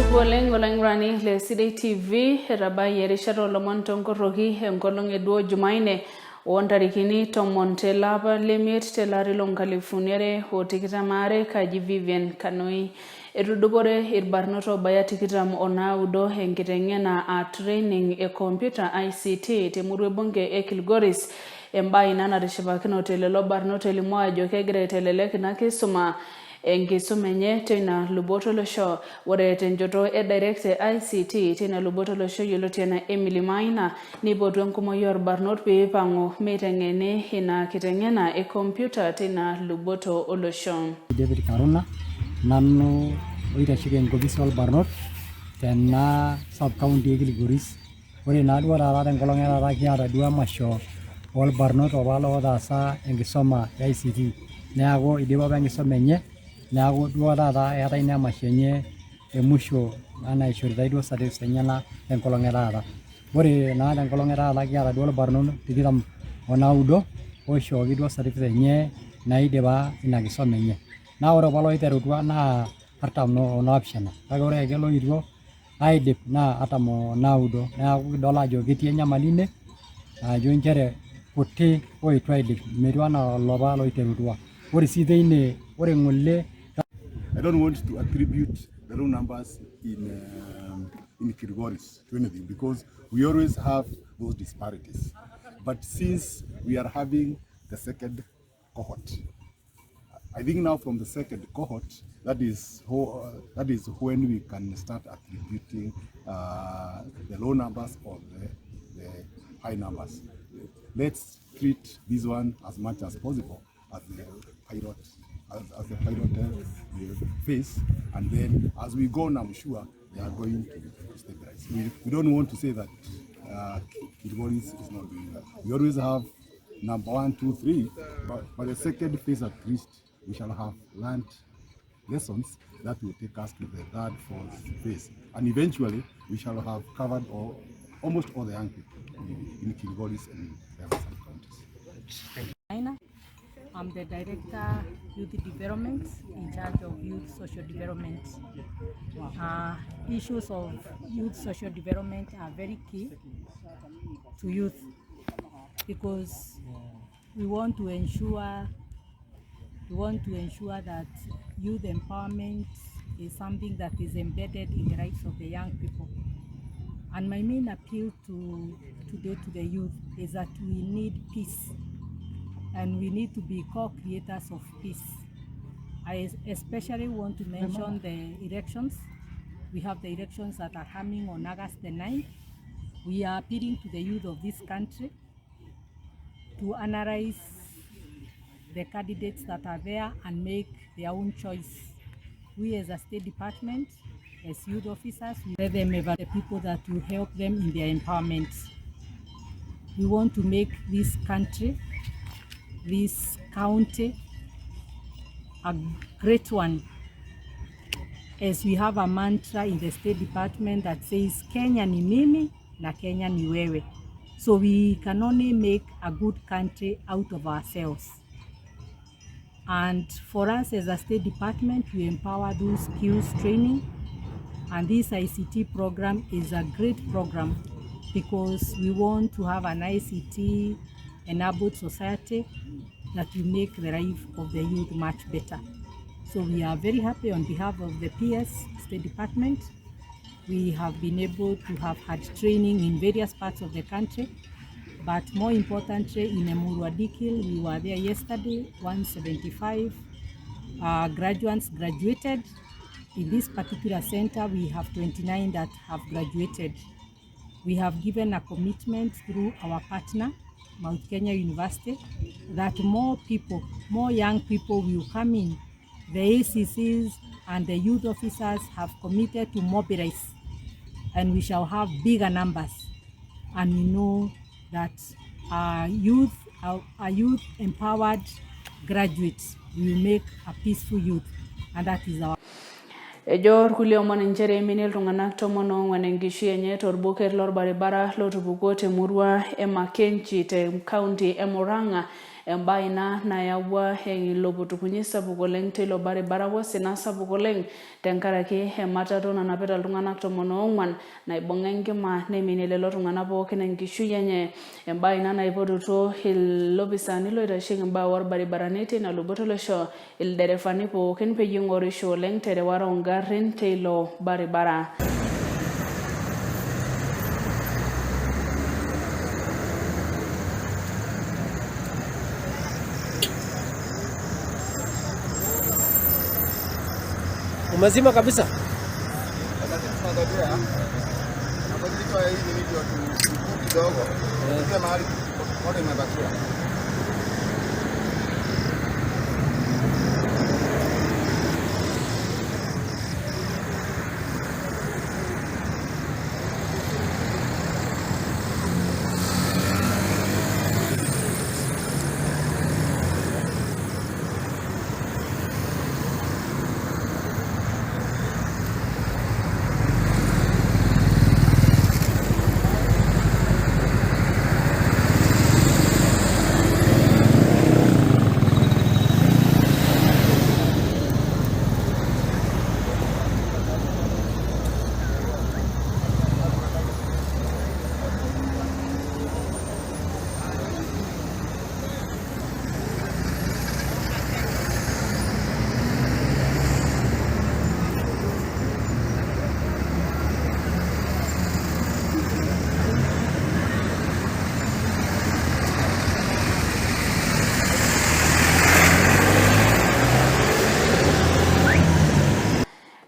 Oleng rani le Sidai TV rabai erishata olomon tonkoroki enkolong eduo Jumaine ontarikini tomon telapa lemiet telari lonkalifuni are otikitam are kaji Vivan Kanoi. Etudupore irbarnot obaya tikitam onaudo enkiteng'ena training e computer ICT temurua ebunge e Kilgoris. Embae ina natishipakinote lelo barnot elimu ajo kegira aitelelek ina kisuma enkisuma enye teina luboto olosho. Ore tenjoto director ICT teina luboto olosho yioloti enaa Emily Maina nipotu enkumoi orbarnot pee ipang'u meiteng'eni ina kiteng'ena e computer teina luboto olosho. David Karuna nanu oitasheki enkopisi orbarnot tena sub county e Kilgoris. Ore naa duo taata tenkolong taata kiata duo emasho orbarnot apa lootaasa enkisuma e ICT. Neeku idipa apa enkisuma enye. Neeku duo taata eetai ina emasho enye emusho enaa ishoritai duo certificates enyenak tenkolong taata. Ore naa tenkolong taata kiata duo irbarnot 29 oishooki duo certificates enye naidipa ina kisuma enye. Naa ore apa loiterutua naa 47 kake ore ake loituo aidip naa 49. Neeku kidol ajo ketii enyamali ine ajo nchere kuti oitu aidip metiu enaa lopa loiterutua. Ore sii teine ore ng'ole I don't want to attribute the low numbers in Kilgoris to anything because we always have those disparities. But since we are having the second cohort, I think now from the second cohort, that is when we can start attributing the low numbers or the high numbers. Let's treat this one as much as possible as the pilot. As the pilot phase, and then as we go on, I'm sure they are going to stabilize. We don't want to say that Kilgoris is not doing that. We always have number 1, 2, 3, but by the second phase at least, we shall have learned lessons that will take us to the third, fourth phase, and eventually we shall have covered almost all the young people in Kilgoris and the other sub-counties. I'm the Director Youth Development in charge of Youth Social Development. Issues of youth social development are very key to youth because we want to ensure that youth empowerment is something that is embedded in the rights of the young people. And my main appeal today to the youth is that we need peace. And we need to be co-creators of peace. I especially want to mention the elections. We have the elections that are coming on August the 9th. We are appealing to the youth of this country to analyze the candidates that are there and make their own choice. We as a State Department, as youth officers, we let them evaluate the people that will help them in their empowerment. We want to make this country, this county, a great one, as we have a mantra in the State Department that says Kenya ni mimi na Kenya ni wewe. So we can only make a good country out of ourselves. And for us as a State Department, we empower those skills training, and this ICT program is a great program because we want to have an ICT enabled society that will make the life of the youth much better. So we are very happy on behalf of the PS State Department. We have been able to have had training in various parts of the country, but more importantly in Emuru-Adikil, we were there yesterday, 175 graduates graduated. In this particular center, we have 29 that have graduated. We have given a commitment through our partner, Mount Kenya University, that more people, more young people will come in. The ACCs and the youth officers have committed to mobilize, and we shall have bigger numbers. And we know that our youth empowered graduates will make a peaceful youth, and that is our Ejor kulio mwaninjere minil tunganak tomono mwanengishi enye torbuker lor baribara lotubuko te murua ema kenchi te county emoranga embae ina nayawua iloputukunyi sapuk oleng tilo baribara wosina sapuk oleng tenkaraki ematatu nanapita iltung'anak 14 naibung'a enkima neminie lelo tung'anak pookin enkishui enye. Embae ina naipotutuo ilopisani loitasheki imbaa orbaribarani tina luboto olosho ilderefani pookin peyie ing'orisho oleng tereware ongarrin teilo baribara. Umezima kabisa.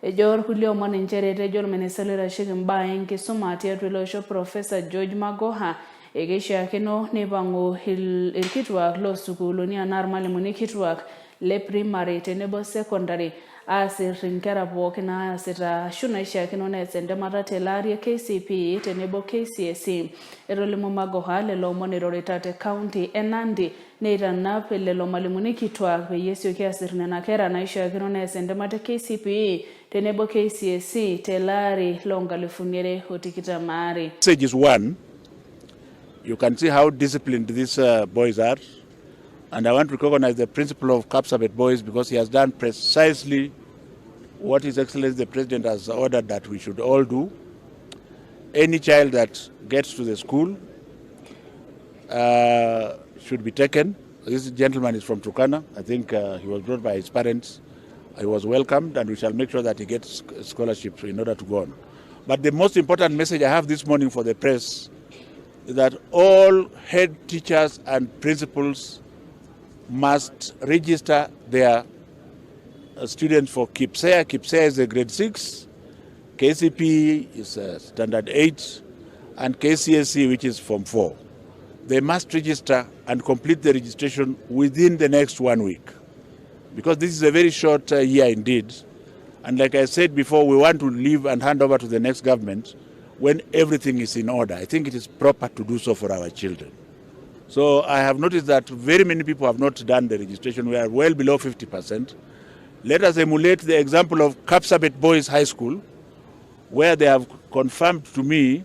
Ejor Julio Mwaninjere Tejor Menesalera Shigimba enkisuma tiatu ilosho Professor George Magoha ekeishiakino neipangu irkituak loosukuuluni anaa irmalimuni kituak le primary tenebo secondary aasir inkera pookin naasita ashu naishiakino nees entemata telaari KCPE tenebo KCSE. Etolimu Magoha lelo omon eirorita te county e Nandi neitanap lelo malimuni kituak peyie esioki aasir nena kera naishiakino nees entemata KCPE tenebo KCSE telaari loonkalifuni 2022. Message is one. You can see how disciplined these boys are. And I want to recognize the principal of Kapsabet Boys because he has done precisely what His Excellency the President has ordered that we should all do. Any child that gets to the school should be taken. This gentleman is from Turkana. I think he was brought by his parents. He was welcomed, and we shall make sure that he gets scholarships in order to go on. But the most important message I have this morning for the press is that all head teachers and principals must register their students for KIPSEA. KIPSEA is a grade 6, KCPE is standard 8, and KCSE, which is Form 4. They must register and complete the registration within the next 1 week, because this is a very short year indeed. And like I said before, we want to leave and hand over to the next government when everything is in order. I think it is proper to do so for our children. So I have noticed that very many people have not done the registration. We are well below 50%. Let us emulate the example of Kapsabet Boys High School, where they have confirmed to me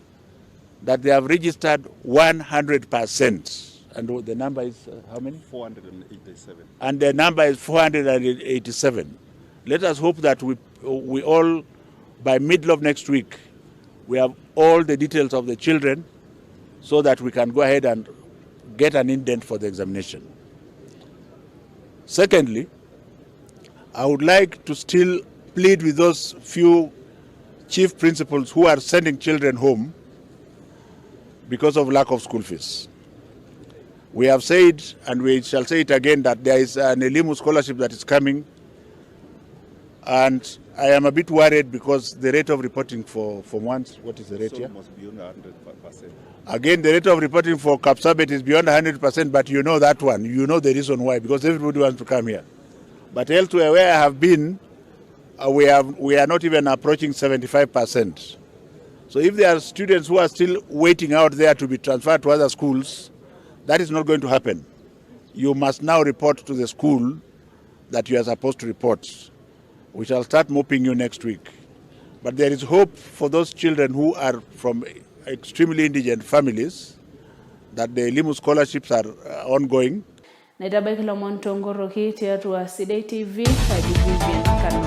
that they have registered 100%. And the number is how many? 487. And the number is 487. Let us hope that we all, by middle of next week, we have all the details of the children so that we can go ahead and get an indent for the examination. Secondly, I would like to still plead with those few chief principals who are sending children home because of lack of school fees. We have said, and we shall say it again, that there is an Elimu scholarship that is coming, and I am a bit worried because the rate of reporting for once, what is the rate here? Almost beyond 100%. Again, the rate of reporting for Kapsabet is beyond 100%, but you know that one. You know the reason why, because everybody wants to come here. But elsewhere where I have been, we are not even approaching 75%. So if there are students who are still waiting out there to be transferred to other schools, that is not going to happen. You must now report to the school that you are supposed to report. We shall start mopping you next week. But there is hope for those children who are from extremely indigent families that the Elimu scholarships are ongoing. Naitabaiki lomon tongoroki tiatua Sidai TV, kaji Vivan Kanoi.